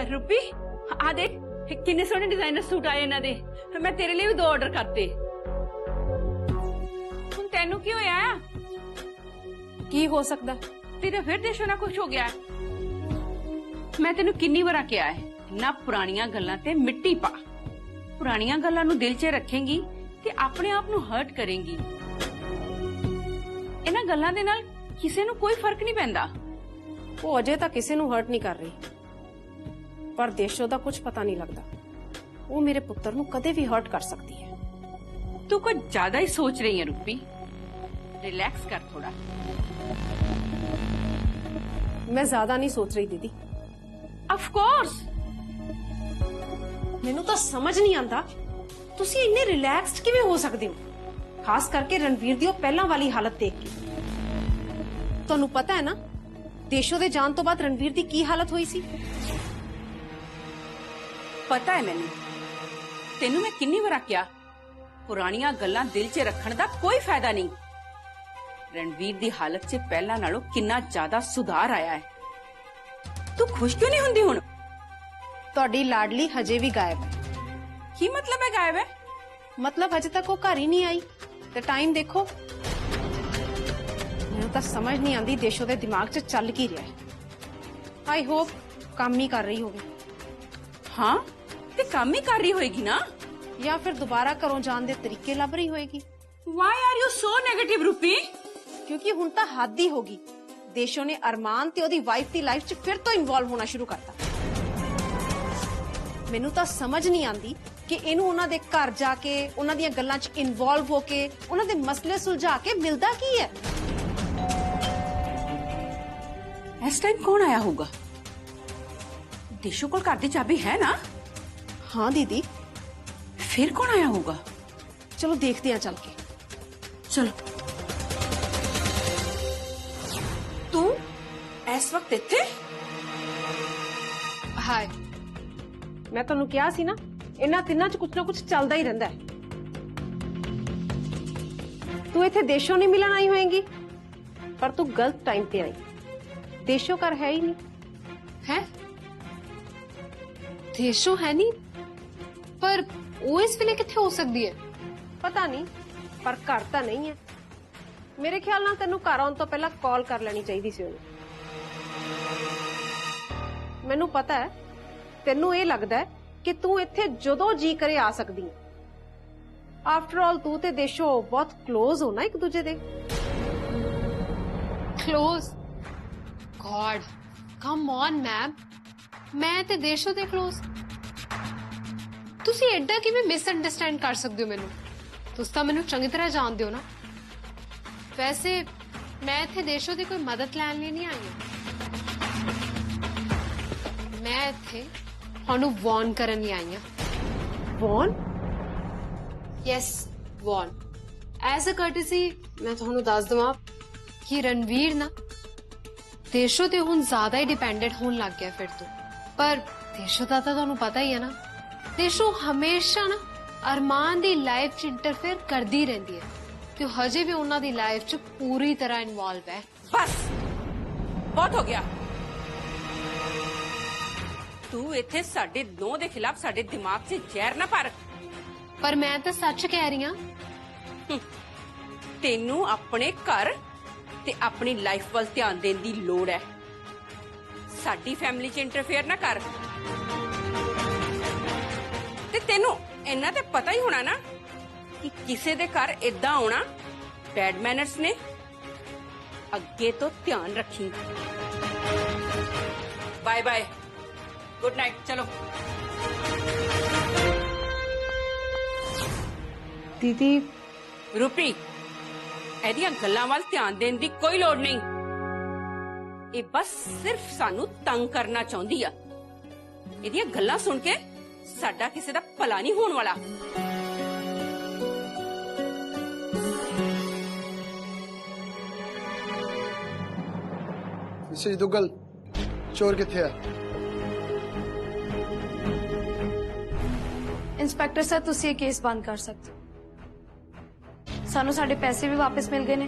रूपी आ देख किन्ने सोहने डिजाइनर सूट आए इन्हां दे। मैं तेरे लिए भी 2 ऑर्डर करते। हुण तैनू की होया आ? की हो सकदा? तेरे फिर देशों ना कुछ हो गया। मैं तेनू किन्नी बार कहा है ना पुरानियां गल्लां ते मिट्टी पा। पुरानियां गल्लां नू दिल च रखेंगी ते अपने आप नू हर्ट करेंगी। इन्हां गल्लां दे नाल किसे नू कोई फर्क नहीं पैंदा। वो अजे तक किसी नू हर्ट नहीं कर रही, पर देशो दा कुछ पता नहीं लगता। वो मेरे पुत्र नू कदे भी हर्ट कर सकती है। तू कुछ ज्यादा ही सोच रही है रूपी, रिलैक्स कर थोड़ा। मैं ज्यादा नहीं सोच रही दीदी। ऑफ कोर्स मैनू तो समझ नहीं आता तुसी इन्ने रिलैक्स्ड किवें हो सकदे हो, खास करके रणवीर दी पहला वाली हालत देख के। तुहानू पता है ना देशो दे जान तो बाद रणवीर दी की हालत हुई सी? पता है मैनू, तेनू मैं किन्नी बार आख्या पुरानियां गल्लां दिल च रखण दा कोई फायदा नहीं। रणवीर दी हालत च पहला नालों किन्ना ज्यादा सुधार आया है। तू खुश क्यों नहीं हुंदी हुण? तुहाडी लाडली हजे भी गायब है। की मतलब है गायब है? मतलब हजे तक वो घर ही नहीं आई। ते टाइम देखो। मैनू तो समझ नहीं आती देशो दे दिमाग च चल की रहा है। आई होप काम ही कर रही होगी। हाँ ते काम ही कर रही होएगी ना, या फिर दोबारा घरों जान दे तरीके लभ रही होएगी। Why are you so negative रूपी? क्योंकि हुण तां हद ही होगी। देशो ने अरमान ते ओदी वाइफ दी लाइफ च फिर तो इन्वॉल्व होना शुरू करता। मैनू तां समझ नहीं आती कि इनू उन्हां दे घर जाके उन्हां दीयां गल्लां च इन्वॉल्व होके उन्हां दे मसले सुलझा के मिलदा की है। इस टाइम कौन आया होगा? देशो कोल घर दी चाबी है ना? हाँ दीदी। फिर कौन आया होगा? चलो देखते हैं चल के। चलो। तू इस वक्त इत्थे? हाय, मैं तुहानू कहा सी ना इन्हां तिन्नां च कुछ ना कुछ चलदा ही रहिंदा है। तू इत्थे देशों नहीं मिलन आई होएगी, पर तू गलत टाइम पे आई। देशों घर है ही नहीं। है देशो है नहीं, पर वो इस वेले किथे हो सकती है? पता नहीं, पर घर तो नहीं है। मेरे ख्याल नाल तेनू घर आउण तो पहला कॉल कर लेनी चाहिए सी उन्हें। मैनू पता है तेनू ये लगता है कि तू इत्थे जदों जी करे आ सकदी है। आफ्टर ऑल तू ते देशो बहुत क्लोज हो ना एक दूजे दे। Close? God come on ma'am, मैं ते देशो दे क्लोज? तुसी एडा किवें मिसअंडरस्टैंड कर सकदे हो मैनू? तुसी तां मैनू चंगी तरह जानदे हो ना। वैसे मैं इत्थे देशो दी कोई मदद लैण लई नहीं आई हां। मैं इत्थे तुहानू वार्न करन लई आई हां। Warn? Yes warn. As a courtesy मैं तुहानू दस दवां कि रणवीर ना देशो ते हुण ज्यादा ही डिपेंडेंट होने लग गया फिर तो। पर देशो दा तां तुहानू पता ही है ना, देशो हमेशा ना अरमान दी लाइफ च इंटरफेयर करदी रहंदी है ते हजे भी उन्हां दी लाइफ च पूरी तरह इन्वॉल्व है। बस बहुत हो गया। तू इत्थे साडे नौ दे खिलाफ साडे दिमाग च जहर ना भर। पर मैं तो सच कह रही हां। तेनू अपने घर ते अपनी लाइफ वल ध्यान देने दी लोड़ है। साडी फैमिली च इंटरफेयर ना कर। ते तेनू इन्ना ते पता ही होना ना कि किसे दे घर इदां आउणा बैड मैनर्स ने। अगे तो ध्यान रखी। Bye bye, good night. चलो दीदी। रूपी एदियां गल्लां वाल ध्यान देने दी कोई लोड़ नहीं। ये बस सिर्फ सानू तंग करना चाहती है। एदियां गल्लां सुन के साडा किसी दा भला नहीं होने वाला। मिसेज दुग्गल, चोर किथे है? इंस्पेक्टर सर तुसी ये केस बंद कर सकते। सानू साडे पैसे भी वापस मिल गए ने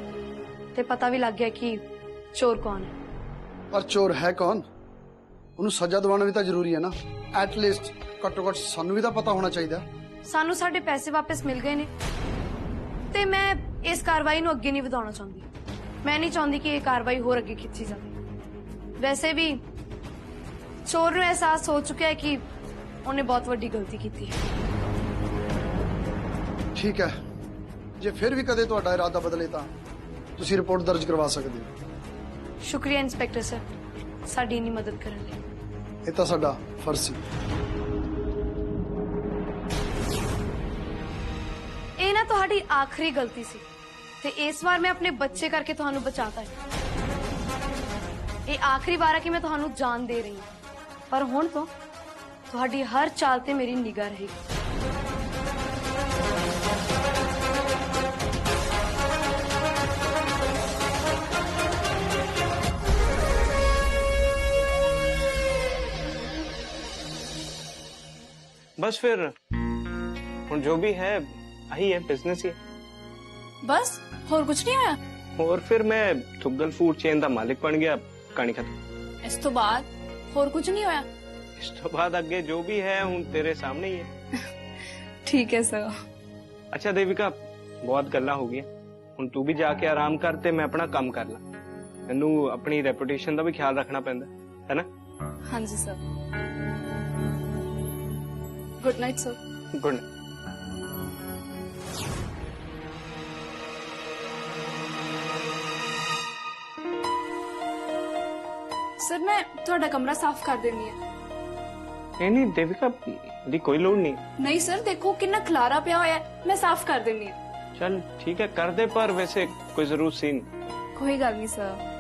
ते पता भी लग गया कि चोर कौन है। और चोर है कौन? ਉਹਨੂੰ ਸਜ਼ਾ ਦਿਵਾਉਣਾ ਵੀ ਤਾਂ ਜ਼ਰੂਰੀ ਹੈ ਨਾ। ਐਟਲੀਸਟ ਘੱਟੋ ਘੱਟ ਸਾਨੂੰ ਵੀ ਤਾਂ ਪਤਾ ਹੋਣਾ ਚਾਹੀਦਾ। ਸਾਨੂੰ ਸਾਡੇ ਪੈਸੇ ਵਾਪਸ ਮਿਲ ਗਏ ਨੇ ਤੇ ਮੈਂ ਇਸ ਕਾਰਵਾਈ ਨੂੰ ਅੱਗੇ ਨਹੀਂ ਵਧਾਉਣਾ ਚਾਹੁੰਦੀ। ਮੈਂ ਨਹੀਂ ਚਾਹੁੰਦੀ ਕਿ ਇਹ ਕਾਰਵਾਈ ਹੋਰ ਅੱਗੇ ਖਿੱਚੀ ਜਾਵੇ। ਵੈਸੇ ਵੀ ਚੋਰ ਨੂੰ ਅਹਿਸਾਸ ਹੋ ਚੁੱਕਿਆ ਹੈ ਕਿ ਉਹਨੇ ਬਹੁਤ ਵੱਡੀ ਗਲਤੀ ਕੀਤੀ ਹੈ। ਠੀਕ ਹੈ, ਜੇ ਫਿਰ ਵੀ ਕਦੇ ਤੁਹਾਡਾ ਇਰਾਦਾ ਬਦਲੇ ਤਾਂ ਤੁਸੀਂ ਰਿਪੋਰਟ ਦਰਜ ਕਰਵਾ ਸਕਦੇ ਹੋ। ਸ਼ੁਕਰੀਆ ਇੰਸਪੈਕਟਰ ਸਰ, ਸਾਡੀ ਇੰਨੀ ਮਦਦ ਕਰਨ ਲਈ। ਇਹ ਤਾਂ ਸਾਡਾ ਫਰਜ਼ ਸੀ। ਇਹ ਨਾ ਤੁਹਾਡੀ ਆਖਰੀ ਗਲਤੀ ਸੀ ਤੇ ਇਸ ਵਾਰ ਮੈਂ ਆਪਣੇ ਬੱਚੇ ਕਰਕੇ ਤੁਹਾਨੂੰ ਬਚਾਤਾ ਹੈ। ਇਹ ਆਖਰੀ ਵਾਰ ਹੈ ਕਿ ਮੈਂ ਤੁਹਾਨੂੰ ਜਾਨ ਦੇ ਰਹੀ ਹਾਂ, ਪਰ ਹੁਣ ਤੋਂ ਤੁਹਾਡੀ ਹਰ ਚਾਲ ਤੇ ਮੇਰੀ ਨਿਗਾਹ ਰਹੇਗੀ। बस फिर हुण जो भी है आही है, बिजनेस ही है। बस होर कुछ नहीं होया? और फिर मैं थुग्गल फूड चेन का मालिक बन गया, कहानी खत्म। इस तो बाद होर कुछ नहीं होया? इस तो बाद अगे जो भी है हुण तेरे सामने ही है। ठीक है सर। अच्छा देविका, बहुत गल्लां हो गई, हुण तू भी जाके आराम कर ते मैं अपना काम कर ला। मैनू अपनी रेपुटेशन का भी ख्याल रखना पैंदा है ना। हाँ जी sir. Good night sir. Good night. Sir मैं थोड़ा कमरा साफ कर देनी है। नहीं देविका, दी कोई लोड़ नहीं। नहीं सर, देखो कितना खलारा पिया होया है, मैं साफ कर देनी है। चल ठीक है, कर दे, पर वैसे कोई जरूरत सी नहीं। कोई गल नहीं सर।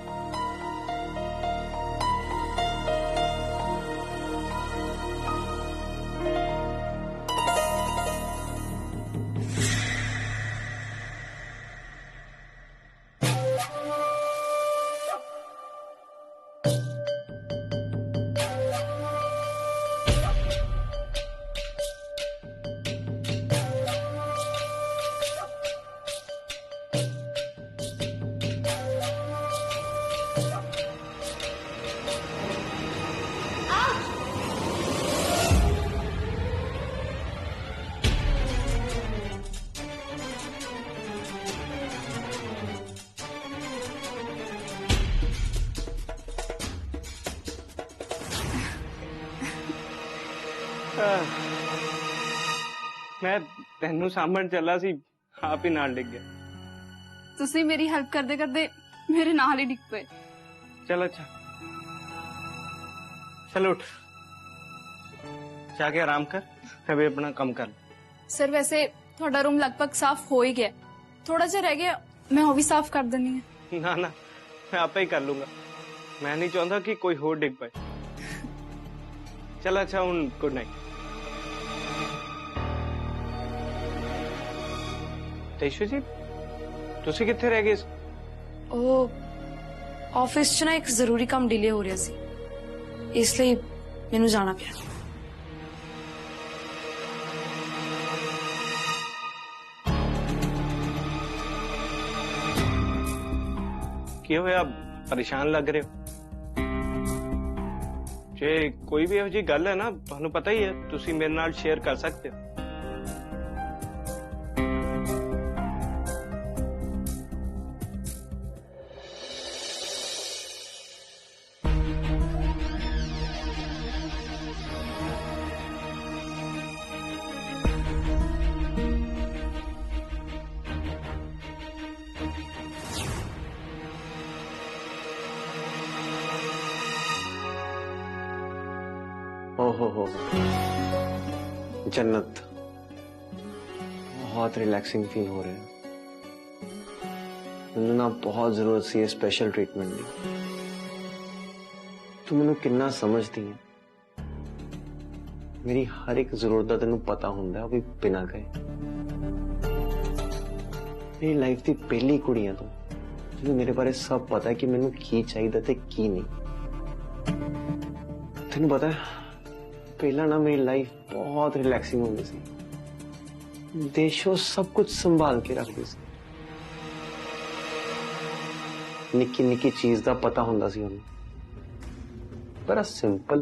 मैं तेनू सामण चला सी, आप ही नाल डिग गया। तुसी मेरी हेल्प करदे करदे मेरे नाल ही डिग पे। चल अच्छा, चल उठ, जाके आराम कर, मैं भी अपना काम कर। सर वैसे थोड़ा रूम लगभग साफ हो ही गया, थोड़ा सा रह गया, मैं वो भी साफ कर देनी है। ना ना, मैं आपे ही कर लूंगा, मैं नहीं चाहता कि कोई होर डिग पाए। चल अच्छा, हुण गुड नाइट। तेजस्वी जी, तुसी कित्थे रह गए? ਉਹ ਆਫਿਸ 'ਚ ਨਾ ਇੱਕ ਜ਼ਰੂਰੀ ਕੰਮ ਡਿਲੇ ਹੋ ਰਿਹਾ ਸੀ, ਇਸ ਲਈ ਮੈਨੂੰ ਜਾਣਾ ਪਿਆ। ਕੀ ਹੋਇਆ, ਪਰੇਸ਼ਾਨ ਲੱਗ ਰਹੇ ਹੋ? ਜੇ ਕੋਈ ਵੀ ਇਹੋ ਜਿਹੀ ਗੱਲ ਹੈ ਨਾ, ਤੁਹਾਨੂੰ ਪਤਾ ਹੀ ਹੈ, ਤੁਸੀਂ ਮੇਰੇ ਨਾਲ ਸ਼ੇਅਰ ਕਰ ਸਕਦੇ ਹੋ। ओहो, जन्नत, बहुत रिलैक्सिंग फील हो रहा है। मैंने ना बहुत जरूरत सी स्पेशल ट्रीटमेंट दी। तू मैनू कितना समझती है, मेरी हर एक जरूरत का तेन पता होंदा है, वो भी बिना कहे। मेरी लाइफ की पहली कुड़ी है तू, जिन्हें मेरे बारे सब पता है कि मैनू की चाहिए ते की नहीं। तेन पता है, पहला ना मेरी लाइफ बहुत रिलैक्सिंग होती सी, देशों सब कुछ संभाल के रखती सी, निक्की निक्की चीज का पता होंदा सी उन्हें। पर सिंपल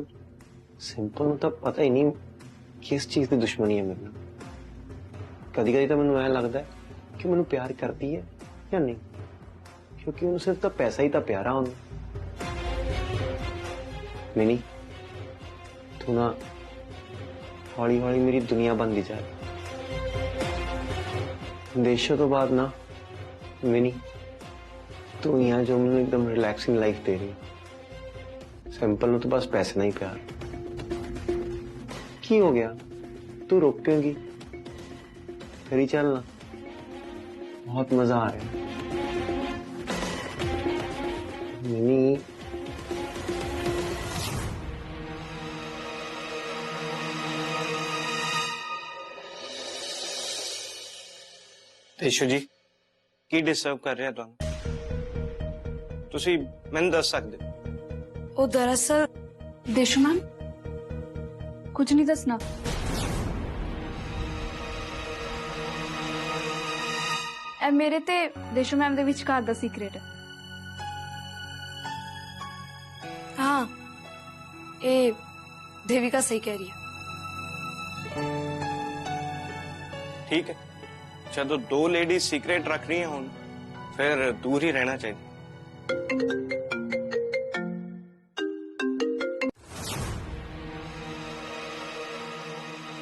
सिंपल ਨੂੰ ਤਾਂ ਪਤਾ ਹੀ ਨਹੀਂ ਕਿਸ ਚੀਜ਼ ਦੀ ਦੁਸ਼ਮਣੀ ਹੈ ਮੇਰੇ ਨਾਲ। ਕਦੀ ਕਦੀ ਤਾਂ ਮੈਨੂੰ ਐਂ ਲੱਗਦਾ ਹੈ ਕਿ ਮੈਨੂੰ ਪਿਆਰ ਕਰਦੀ ਹੈ ਜਾਂ ਨਹੀਂ, ਕਿਉਂਕਿ ਉਹਨੂੰ ਸਿਰਫ ਤਾਂ ਪੈਸਾ ਹੀ ਤਾਂ ਪਿਆਰਾ ਉਹਨੂੰ। ਮਿਨੀ ਤੂੰ ਨਾ ਹੌਲੀ ਹੌਲੀ ਮੇਰੀ ਦੁਨੀਆ ਬਣਦੀ ਜਾ ਰਹੀ। ਦੇਸ਼ੋਂ ਤੋਂ ਬਾਅਦ ਨਾ ਮਿਨੀ ਤੂੰ ਹੀ ਆ ਜੋ ਮੈਨੂੰ एकदम रिलैक्सिंग लाइफ दे रही है। सिंपल ਨੂੰ तो बस पैसे नहीं प्यार। की हो गया तू रोक क्योंगी? फिर ही चलना, बहुत मजा आ रहा है। मिनी ਦੇਸ਼ੂ ਜੀ ਕੀ ਡਿਸਟਰਬ ਕਰ ਰਿਹਾ ਤੁਹਾਨੂੰ? ਤੁਸੀਂ ਮੈਨੂੰ ਦੱਸ ਸਕਦੇ ਹੋ? ਉਹ ਦਰਅਸਲ देशु मैम कुछ नहीं दसना। ए मेरे ते देशु मैम दे विचकार दा सीक्रेट है। हाँ, ये देविका सही कह रही है। ठीक है, ਜਦੋਂ दो लेडीज सीक्रेट रख रही हैं ਹੁਣ फिर दूर ही रहना चाहिए।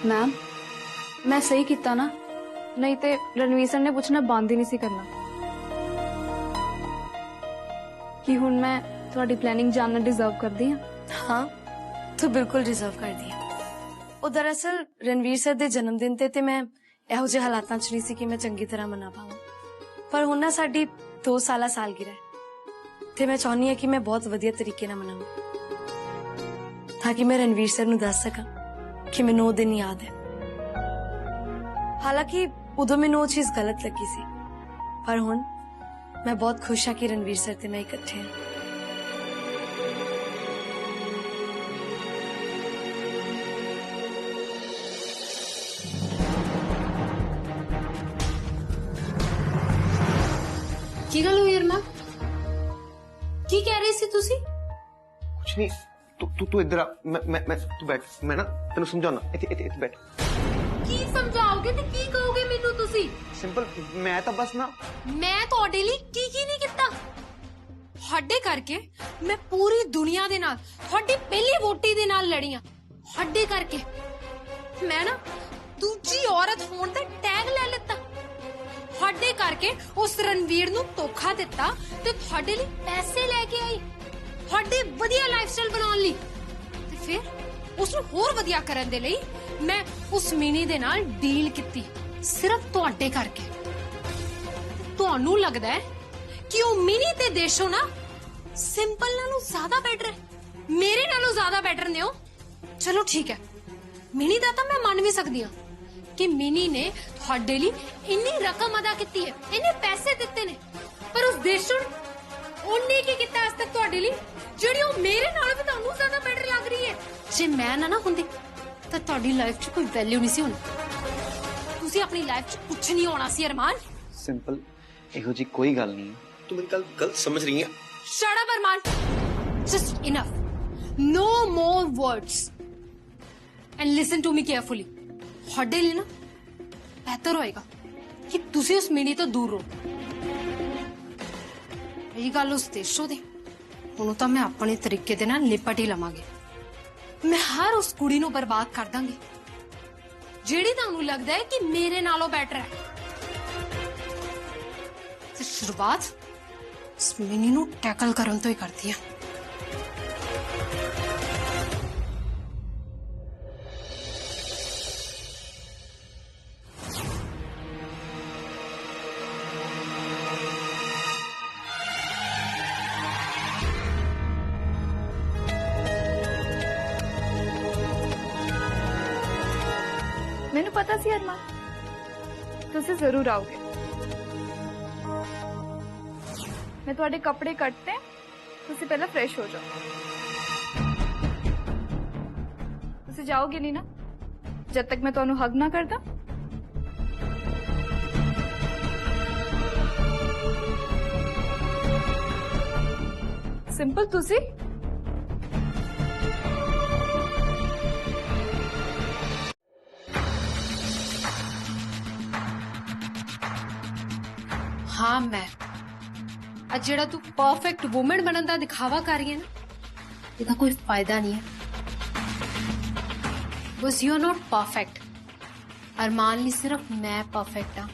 मैम मैं सही किया ना, नहीं तो रणवीर सर ने पूछना बंद ही नहीं सी करना कि हुण मैं थोड़ी प्लानिंग जानना डिजर्व करती हूँ। हाँ, तू बिल्कुल डिजर्व कर दिया। ਉਹ ਦਰਅਸਲ ਰਣਵੀਰ ਸਰ ਦੇ ਜਨਮ ਦਿਨ ਤੇ ਮੈਂ ਇਹੋ ਜਿਹੇ ਹਾਲਾਤਾਂ 'ਚ ਨਹੀਂ ਸੀ ਕਿ ਮੈਂ ਚੰਗੀ ਤਰ੍ਹਾਂ ਮਨਾ ਪਾਵਾਂ, ਪਰ ਹੁਣ ਨਾ ਸਾਡੀ 2 ਸਾਲਾ ਸਾਲਗਿਰਾ ਹੈ ਤੇ ਮੈਂ ਚਾਹੁੰਦੀ ਹਾਂ ਕਿ ਮੈਂ ਬਹੁਤ ਵਧੀਆ ਤਰੀਕੇ ਨਾਲ ਮਨਾਵਾਂ ਤਾਂ ਕਿ ਮੈਂ ਰਣਵੀਰ ਸਰ ਨੂੰ ਦੱਸ ਸਕਾਂ ਕਿ ਮੈਨੂੰ ਉਹ ਦਿਨ ਯਾਦ ਹੈ। ਹਾਲਾਂਕਿ ਉਦੋਂ ਮੈਨੂੰ ਉਹ ਚੀਜ਼ ਗਲਤ ਲੱਗੀ ਸੀ, ਪਰ ਹੁਣ ਮੈਂ ਬਹੁਤ ਖੁਸ਼ ਹਾਂ ਕਿ ਰਣਵੀਰ ਸਰ ਤੇ ਮੈਂ ਇਕੱਠੇ ਹਾਂ। ਕੀ ਗੱਲ ਹੋਈ ਅਰਮਾ? ਕੀ ਕਹਿ ਰਹੇ ਸੀ ਤੁਸੀਂ? कुछ नहीं, तू इधर आ। मैं तू बैठ, मैं ना तेन समझाना। इत्थे बैठ। ਕੀ ਸਮਝਾਓਗੇ ਤੇ ਕੀ ਕਹੋਗੇ ਮੈਨੂੰ ਤੁਸੀਂ? सिंपल मैं तो बस ना ਮੈਂ ਤੁਹਾਡੇ ਲਈ ਕੀ ਨਹੀਂ ਕੀਤਾ। ਹੱਡੇ ਕਰਕੇ ਮੈਂ ਪੂਰੀ ਦੁਨੀਆ ਦੇ ਨਾਲ ਤੁਹਾਡੀ ਪਹਿਲੀ ਵੋਟੀ ਦੇ ਨਾਲ ਲੜੀਆਂ। ਹੱਡੇ ਕਰਕੇ ਮੈਂ ਨਾ ਦੂਜੀ ਔਰਤ ਹੋਣ ਦਾ ਟੈਗ ਲੈ ਲਿੱਤਾ। ਹੱਡੇ ਕਰਕੇ ਉਸ ਰਣਵੀਰ ਨੂੰ ਧੋਖਾ ਦਿੱਤਾ ਤੇ ਤੁਹਾਡੇ ਲਈ ਪੈਸੇ ਲੈ ਕੇ ਆਈ ਤੁਹਾਡੇ ਵਧੀਆ ਲਾਈਫਸਟਾਈਲ ਬਣਾਉਣ ਲਈ, ਤੇ ਫਿਰ ਉਸ ਨੂੰ ਹੋਰ ਵਧੀਆ ਕਰਨ ਦੇ ਲਈ ਮੈਂ ਉਸ ਮਿਨੀ ਦੇ ਨਾਲ ਡੀਲ ਕੀਤੀ ਸਿਰਫ ਤੁਹਾਡੇ ਕਰਕੇ। ਤੁਹਾਨੂੰ ਲੱਗਦਾ ਹੈ ਕਿ ਉਹ ਮਿਨੀ ਤੇ ਦੇਸ਼ੋ ਨਾ ਸਿੰਪਲ ਨਾਲੋਂ ਜ਼ਿਆਦਾ ਬੈਟਰ ਹੈ, ਮੇਰੇ ਨਾਲੋਂ ਜ਼ਿਆਦਾ ਬੈਟਰ ਨੇ ਉਹ। ਚਲੋ ਠੀਕ ਹੈ, ਮਿਨੀ ਦਾ ਤਾਂ ਮੈਂ ਮੰਨ ਵੀ ਸਕਦੀ ਹਾਂ ਕਿ ਮਿਨੀ ਨੇ ਤੁਹਾਡੇ ਲਈ ਇੰਨੀ ਰਕਮ ਅਦਾ ਕੀਤੀ ਹੈ, ਇੰਨੇ ਪੈਸੇ ਦਿੱਤੇ ਨੇ, ਪਰ ਉਸ ਦੇਸ਼ੋ ਨੇ ਉਹਨੇ ਕੀ ਕੀਤਾ ਅੱਜ ਤੱਕ ਤੁਹਾਡੇ ਲਈ ਜਿਹੜੀ ਉਹ ਮੇਰੇ ਨਾਲੋਂ ਵੀ ਤੁਹਾਨੂੰ ਜ਼ਿਆਦਾ ਬੈਟਰ ਲੱਗ ਰਹੀ ਹੈ। ਜੇ ਮੈਂ ਨਾ ਹੁੰਦੀ ਤਾਂ ਤੁਹਾਡੀ ਲਾਈਫ 'ਚ ਕੋਈ ਵੈਲਿਊ ਨਹੀਂ ਸੀ ਹੋਣੀ, ਤੁਸੀਂ ਆਪਣੀ ਲਾਈਫ 'ਚ ਕੁਝ ਨਹੀਂ ਹੋਣਾ ਸੀ ਅਰਮਾਨ। सिंपल ਇਹੋ ਜੀ ਕੋਈ ਗੱਲ ਨਹੀਂ। ਤੂੰ ਮੇਰੀ ਗੱਲ ਗਲਤ ਸਮਝ ਰਹੀ ਹੈ। Shut up, Arman. Just enough. No more words. And listen to me carefully. ਤੁਹਾਡੇ ਲਈ ਨਾ ਬਿਹਤਰ ਹੋਏਗਾ ਕਿ ਤੁਸੀਂ ਉਸ ਮਿਨੀ ਤੋਂ ਦੂਰ ਰਹੋ। ਇਹ ਗੱਲ ਉਸ ਦੇਸ਼ੋ ਦੀ, ਉਹਨੂੰ ਤਾਂ ਮੈਂ ਆਪਣੇ ਤਰੀਕੇ ਦੇ ਨਾਲ ਨਿਪਟ ਹੀ ਲਵਾਂਗੀ। ਮੈਂ ਹਰ ਉਸ ਕੁੜੀ ਨੂੰ ਬਰਬਾਦ ਕਰ ਦਾਂਗੀ ਜਿਹੜੀ ਤੁਹਾਨੂੰ ਲੱਗਦਾ ਹੈ ਕਿ ਮੇਰੇ ਨਾਲੋਂ ਬੈਟਰ ਹੈ। ਤੇ ਸ਼ੁਰੂਆਤ ਇਸ ਮਿਨੀ ਨੂੰ ਟੈਕਲ ਕਰਨ ਤੋਂ ਹੀ ਕਰਦੀ ਹੈ। मैंने पता सी अरमान तुसी जरूर आओगे। मैं थोड़े कपड़े कटते तुसी पहले फ्रेश हो जाओ। तुसी जाओगे नहीं ना जब तक मैं तुहानू हग ना करदा? सिंपल तुसी हाँ मैं ਅੱਜ ਜਿਹੜਾ ਤੂੰ ਪਰਫੈਕਟ ਵੂਮਨ ਬਣਨ ਦਾ ਦਿਖਾਵਾ ਕਰ ਰਹੀ ਹੈ ਨਾ ਇਹਦਾ ਕੋਈ ਫਾਇਦਾ ਨਹੀਂ ਹੈ ਬਸ ਯੂ ਆਰ ਨॉट परफेक्ट अरमान ਲਈ ਸਿਰਫ ਮੈਂ परफेक्ट ਹਾਂ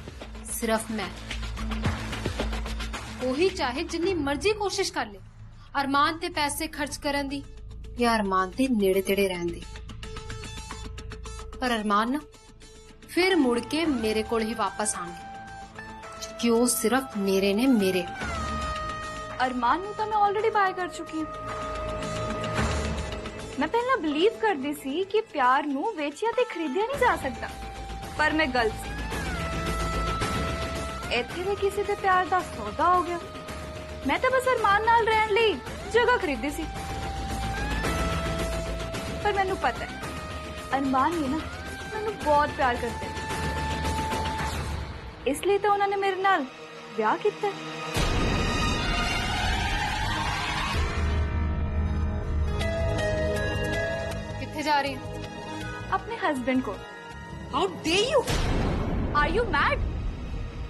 ਸਿਰਫ ਮੈਂ ਉਹੀ ਚਾਹੇ ਜਿੰਨੀ ਮਰਜ਼ੀ ਕੋਸ਼ਿਸ਼ ਕਰ ਲੇ ਅਰਮਾਨ ਤੇ ਪੈਸੇ ਖਰਚ ਕਰਨ ਦੀ ਜਾਂ ਅਰਮਾਨ ਦੇ ਨੇੜੇ ਤੇੜੇ ਰਹਿਣ ਦੀ ਪਰ ਅਰਮਾਨ ਨਾ ਫਿਰ ਮੁੜ ਕੇ ਮੇਰੇ ਕੋਲ ਹੀ ਵਾਪਸ ਆਣਗੇ ਕਿ ਉਹ ਸਿਰਫ ਮੇਰੇ ਨੇ ਮੇਰੇ ਅਰਮਾਨ ਨੂੰ ਤਾਂ ਮੈਂ ਆਲਰੇਡੀ ਬਾय ਕਰ ਚੁੱਕੀ ਹਾਂ ਮੈਂ ਪਹਿਲਾਂ ਬਲੀਵ ਕਰਦੀ ਸੀ ਕਿ ਪਿਆਰ ਨੂੰ ਵੇਚਿਆ ਤੇ ਖਰੀਦਿਆ ਨਹੀਂ ਜਾ ਸਕਦਾ ਪਰ ਮੈਂ ਗਲਤ ਸੀ ਇੱਥੇ ਵੀ ਕਿਸੇ ਤੇ ਪਿਆਰ ਦਾ ਸੌਦਾ ਹੋ ਗਿਆ ਮੈਂ ਤਾਂ ਬਸ ਅਰਮਾਨ ਨਾਲ ਰਹਿਣ ਲਈ ਜਗ੍ਹਾ ਖਰੀਦੀ ਸੀ ਪਰ ਮੈਨੂੰ ਪਤਾ ਹੈ ਅਰਮਾਨ ਵੀ ਨਾ ਮੈਨੂੰ ਬਹੁਤ ਪਿਆਰ ਕਰਦੇ ਇਸ ਲਈ ਤਾਂ ਉਹਨਾਂ ਨੇ ਮੇਰੇ ਨਾਲ ਵਿਆਹ ਕੀਤਾ ਕਿੱਥੇ ਜਾ ਰਹੀ ਹੈ अपने हस्बैंड को how dare you are you mad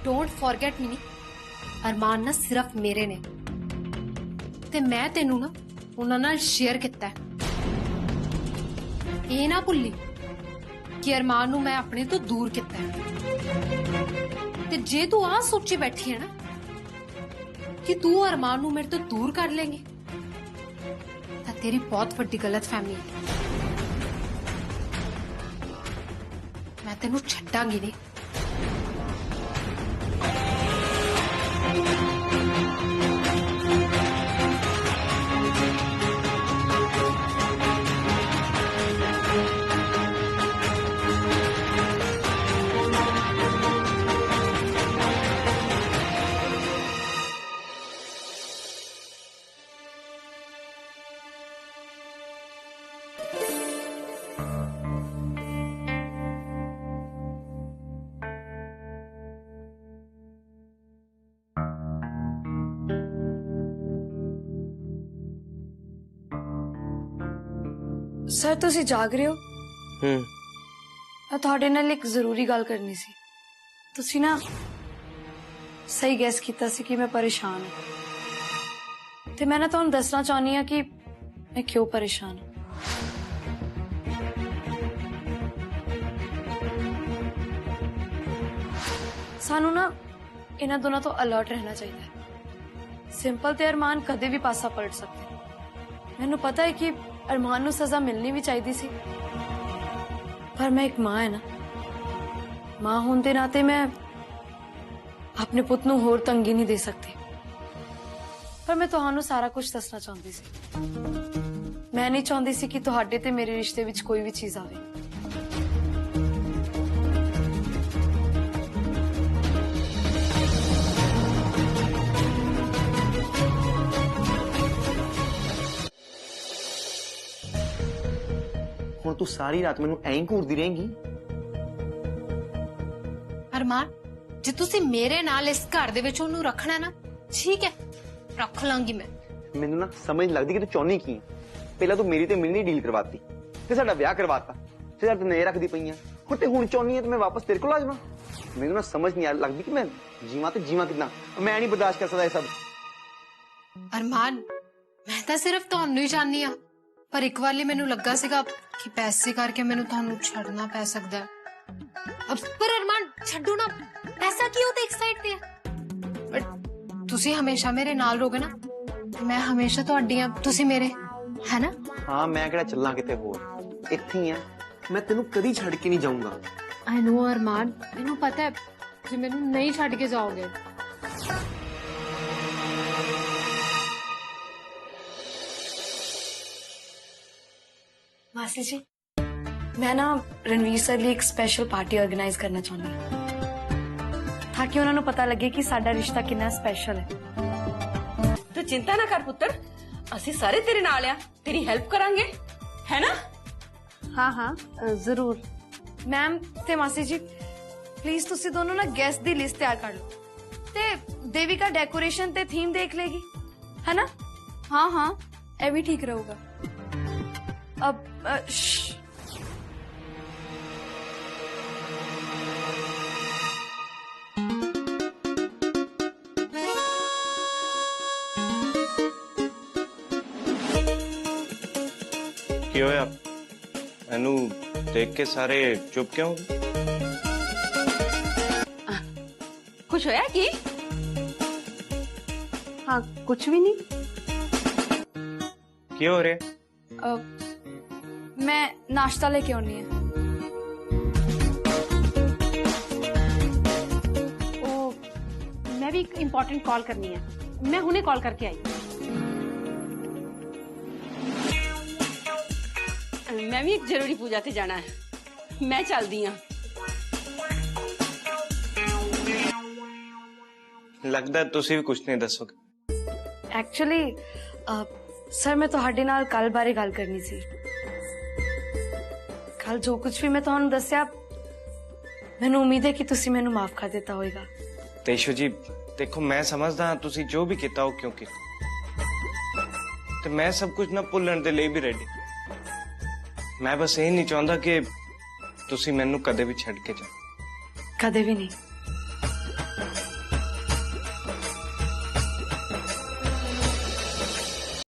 don't forget me Arman ना सिर्फ मेरे ने ते मैं तेनू ना उन्हां नाल शेयर किता है ये ना भुल्ली कि अरमान नू मैं अपने तो दूर किता है ते जे तू आ सोची बैठी है ना कि तू अरमान नू मेरे तो दूर कर लेंगी तां तेरी बहुत वड्डी गलत फहमी है मैं तेनू छड्डांगी नहीं ਸਰ ਤੁਸੀਂ ਜਾਗ ਰਹੇ ਹੋ ਹੂੰ ਮੈਂ ਤੁਹਾਡੇ ਨਾਲ ਇੱਕ ਜ਼ਰੂਰੀ ਗੱਲ ਕਰਨੀ ਸੀ ਤੁਸੀਂ ਨਾ ਸਹੀ ਗੈਸ ਕੀਤਾ ਸੀ ਕਿ ਮੈਂ ਪਰੇਸ਼ਾਨ ਹਾਂ ਤੇ ਮੈਂ ਨਾ ਤੁਹਾਨੂੰ ਦੱਸਣਾ ਚਾਹੁੰਦੀ ਹਾਂ ਕਿ ਮੈਂ ਕਿਉਂ ਪਰੇਸ਼ਾਨ ਹਾਂ ਸਾਨੂੰ ਨਾ ਇਹਨਾਂ ਦੋਨਾਂ ਤੋਂ ਅਲਰਟ ਰਹਿਣਾ ਚਾਹੀਦਾ ਹੈ ਸਿੰਪਲ ਤੇ ਅਰਮਾਨ ਕਦੇ ਵੀ ਪਾਸਾ ਪਲਟ ਸਕਦੇ ਮੈਨੂੰ ਪਤਾ ਹੈ ਕਿ अरमान ਨੂੰ ਸਜ਼ਾ ਮਿਲਣੀ ਵੀ ਚਾਹੀਦੀ ਸੀ ਪਰ ਮੈਂ ਇੱਕ ਮਾਂ ਹੈ ਨਾ ਮਾਂ ਹੋਣ ਦੇ ਨਾਤੇ ਮੈਂ ਆਪਣੇ ਪੁੱਤ ਨੂੰ ਹੋਰ ਤੰਗੀ ਨਹੀਂ ਦੇ ਸਕਦੀ ਪਰ ਮੈਂ ਤੁਹਾਨੂੰ ਸਾਰਾ ਕੁਝ ਦੱਸਣਾ ਚਾਹੁੰਦੀ ਸੀ ਮੈਂ ਨਹੀਂ ਚਾਹੁੰਦੀ ਸੀ ਕਿ ਤੁਹਾਡੇ ਤੇ ਮੇਰੇ ਰਿਸ਼ਤੇ ਵਿੱਚ ਕੋਈ ਵੀ ਚੀਜ਼ ਆਵੇ ਹੁਣ ਤੂੰ ਸਾਰੀ ਰਾਤ ਮੈਨੂੰ ਐਂ ਘੂਰਦੀ ਰਹੇਂਗੀ अरमान जे तुसी मेरे नाल इस घर दे विच ओनू रखना ना ठीक है रख लांगी मैं ਮੈਨੂੰ ਨਾ ਸਮਝ ਲੱਗਦੀ ਕਿ ਤੂੰ ਚਾਹੁੰਦੀ ਕੀ ਹੈ ਪਹਿਲਾਂ ਤੂੰ ਮੇਰੀ ਤੇ ਮਿਲਣੀ ਡੀਲ ਕਰਵਾਤੀ ਤੇ ਸਾਡਾ ਵਿਆਹ ਕਰਵਾਤਾ ਤੇ ਜਦ ਤੂੰ ਨਜ਼ਰ ਰੱਖਦੀ ਪਈ ਆ ਹੁਣ ਤੇ ਹੁਣ ਚਾਹੁੰਦੀ ਹੈ ਤੇ ਮੈਂ ਵਾਪਸ ਤੇਰੇ ਕੋਲ ਆ ਜਾਵਾਂ ਮੈਨੂੰ ਨਾ ਸਮਝ ਨਹੀਂ ਆ ਲੱਗਦੀ ਕਿ ਮੈਂ ਜੀਵਾਂ ਤੇ ਜੀਵਾਂ ਕਿੱਦਾਂ ਮੈਂ ਨਹੀਂ ਬਰਦਾਸ਼ਤ ਕਰ ਸਕਦਾ ਇਹ ਸਭ अरमान मैं तो सिर्फ ਤੁਹਾਨੂੰ ਹੀ ਚਾਹਨੀ ਆ ਪਰ ਇੱਕ ਵਾਰ ਲਈ ਮੈਨੂੰ ਲੱਗਾ ਸੀਗਾ ਕਿ ਪੈਸੇ ਕਰਕੇ ਮੈਨੂੰ ਤੁਹਾਨੂੰ ਛੱਡਣਾ ਪੈ ਸਕਦਾ ਹੈ अब पर अरमान छड्डो ना पैसा क्यों तो एक साइड पे है तुसी हमेशा मेरे नाल रहोगे ना मैं हमेशा ਤੁਹਾਡੀ ਆ ਤੁਸੀਂ ਮੇਰੇ है ना ਹਾਂ ਮੈਂ ਕਿਹੜਾ ਚੱਲਾਂ ਕਿਤੇ ਹੋਰ ਇੱਥੇ ਹੀ ਆ ਮੈਂ ਤੈਨੂੰ ਕਦੀ ਛੱਡ ਕੇ ਨਹੀਂ ਜਾਊਂਗਾ आई नो अरमान ਮੈਨੂੰ ਪਤਾ ਹੈ ਜੇ ਮੈਨੂੰ ਨਹੀਂ ਛੱਡ ਕੇ ਜਾਓਗੇ मासी जी मैं ना रणवीर सर ਲਈ ਇੱਕ ਸਪੈਸ਼ਲ ਪਾਰਟੀ ਆਰਗੇਨਾਈਜ਼ ਕਰਨਾ ਚਾਹੁੰਦੀ ਹਾਂ ਤਾਂ ਕਿ ਉਹਨਾਂ ਨੂੰ ਪਤਾ ਲੱਗੇ ਕਿ ਸਾਡਾ ਰਿਸ਼ਤਾ ਕਿੰਨਾ ਸਪੈਸ਼ਲ ਹੈ ਤੂੰ ਚਿੰਤਾ ਨਾ ਕਰ ਪੁੱਤਰ ਅਸੀਂ ਸਾਰੇ ਤੇਰੇ ਨਾਲ ਆ ਤੇਰੀ ਹੈਲਪ ਕਰਾਂਗੇ ਹੈ ਨਾ हाँ हाँ जरूर ਮੈਮ ਤੇ ਮਾਸੀ ਜੀ ਪਲੀਜ਼ ਤੁਸੀਂ ਦੋਨੋਂ ਨਾ ਗੈਸਟ ਦੀ ਲਿਸਟ ਤਿਆਰ ਕਰ ਲਓ ਤੇ ਦੇਵਿਕਾ ਡੈਕੋਰੇਸ਼ਨ ਤੇ ਥੀਮ ਦੇਖ ਲੇਗੀ है ना हाँ हाँ ये भी ठीक रहेगा अब श्श। ਕੀ ਹੋਇਆ ਮੈਨੂੰ ਦੇਖ ਕੇ ਸਾਰੇ ਚੁੱਪ ਕਿਉਂ ਹੋ ਗਏ? ਕੁਛ ਹੋਇਆ ਕੀ? हाँ कुछ भी नहीं। ਕੀ ਹੋ ਰਿਹਾ? मैं नाश्ता लेके आनी है। ओ मैं भी एक इम्पोर्टेंट कॉल करनी है, मैं हुने कॉल करके आई। मैं भी एक जरूरी पूजा ते जाना है, मैं चलदी हाँ। ਲੱਗਦਾ ਤੁਸੀਂ ਵੀ ਕੁਝ ਨਹੀਂ ਦੱਸੋਗੇ। ਐਕਚੁਅਲੀ ਸਰ ਮੈਂ ਤੁਹਾਡੇ ਨਾਲ ਕੱਲ ਬਾਰੇ ਗੱਲ ਕਰਨੀ ਸੀ। ਕੱਲ ਜੋ ਕੁਝ ਵੀ ਮੈਂ ਤੁਹਾਨੂੰ ਦੱਸਿਆ ਮੈਨੂੰ ਉਮੀਦ ਹੈ ਕਿ ਤੁਸੀਂ ਮੈਨੂੰ ਮਾਫ ਕਰ ਦਿੱਤਾ ਹੋਵੇਗਾ। ਤੇਸ਼ੂ ਜੀ ਦੇਖੋ ਮੈਂ ਸਮਝਦਾ ਹਾਂ ਤੁਸੀਂ ਜੋ ਵੀ ਕੀਤਾ ਉਹ ਕਿਉਂ ਕੀਤਾ ਤੇ ਮੈਂ ਸਭ ਕੁਝ ਨਾ ਭੁੱਲਣ ਦੇ ਲਈ ਵੀ ਰੈਡੀ। ਮੈਂ ਬਸ ਇਹ ਨਹੀਂ ਚਾਹੁੰਦਾ ਕਿ ਤੁਸੀਂ ਮੈਨੂੰ ਕਦੇ ਵੀ ਛੱਡ ਕੇ ਜਾਓ। ਕਦੇ ਵੀ ਨਹੀਂ।